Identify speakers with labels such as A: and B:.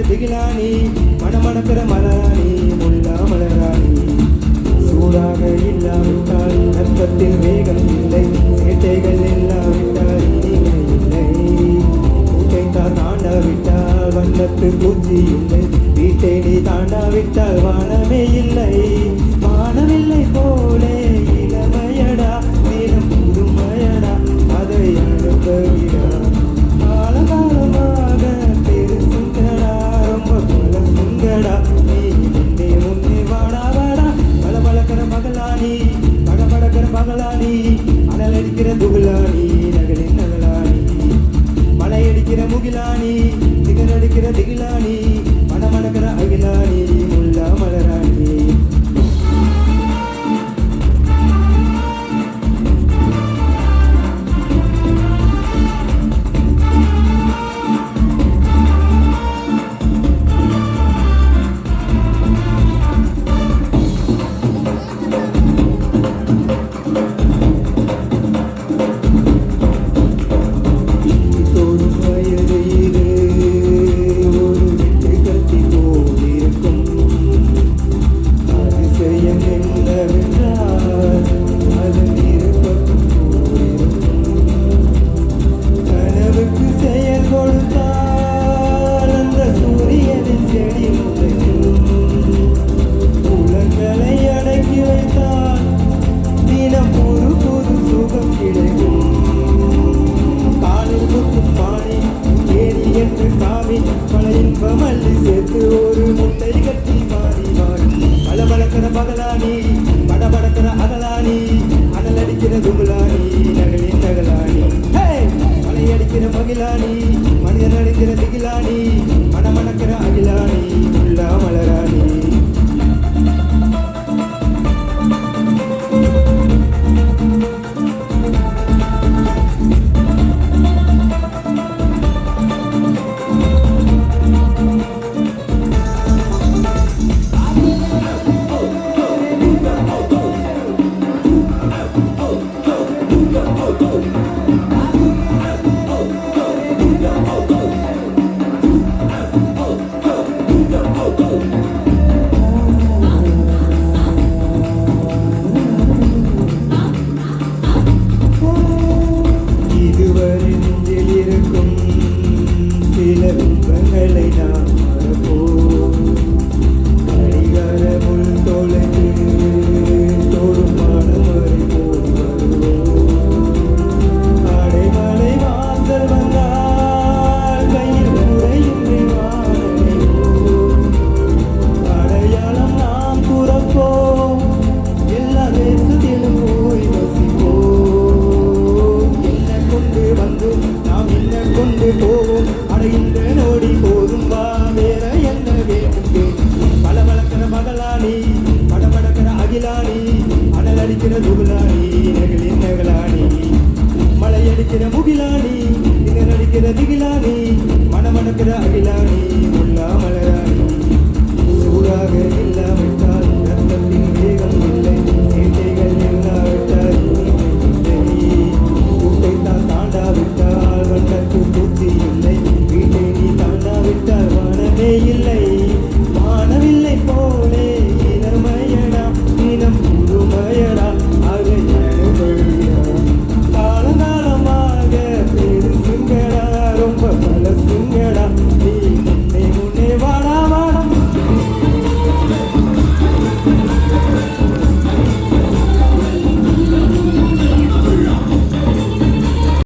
A: திகிலானி மணமணக்கிற மலராணி முல்லா மலராணி சூடாக இல்லாவிட்டால் ரத்தத்தில் வேகம் இல்லை சேட்டைகள் இல்லாவிட்டால் இனிமை இல்லை கூட்டைத்தான் தாண்டாவிட்டால் வண்ணத்து பூச்சி இல்லை வீட்டை நீ தாண்டாவிட்டால் வானமே இல்லை வானமில்லை போலே இளமையடா நீளம் புதுமையடா அதை அனுபவிடா காலகாலமாக பெருசுங்கடா ரொம்ப பழசுங்கடா நீ முன்னே முன்னே வாடா வாடா பளபளக்கிற மகளானி படபடக்கிற மகளானி அனல் அடிக்கிற துகுலானி நகலின் நகலானி மலை அடிக்கிற முகிலானி திகர் அடிக்கிற திகிலானி மணமணக்கிற அகிலானி முல்லா மலராணி பகலானி படபடக்கிற அகலானி அனல் அடிக்கிற துகுலானி நகலின் நகலானி மலை அடிக்கிற மகிலானி மனிதன் அடிக்கிற திகிலானி மணமணக்கிற அகிலானி முல்லா மலராணி இதுவரை நெஞ்சில் இருக்கும் சில துன்பங்களை நாம் மறப்போம் கடிகார முள் தொலைந்து தோடும் மாடம் வரை போய் வருவோம் அடைமலை வாசல் வந்தால் கையில் முறையின்றி வாழையோம் அடையாளம் நாம் துறப்போம் எல்லா தேசத்திலும் போய் வசிப்போம் வந்து நாம் என்ன கொண்டு போவோம் அடைந்த நோடி போதும் வா வேற என்ன வேண்டும் பளபளக்கிற மகளானி படபடக்கிற அகிலானி அனல் அடிக்கிற துகுலானி நகலின் நகலானி மலை அடிக்கிற முகிலானி திகர் அடிக்கிற திகிலானி மணமணக்கிற அகிலானி முல்லா மலராணி சூடாக இல்லாவிட்டால் ரத்தத்தின் வேகம் இல்லை சேட்டைகள் இல்லாவிட்டால் தாண்டாவிட்டால் வண்ணத்து பூச்சி இல்லை வீட்டை நீ தாண்டாவிட்டால் வானமே இல்லை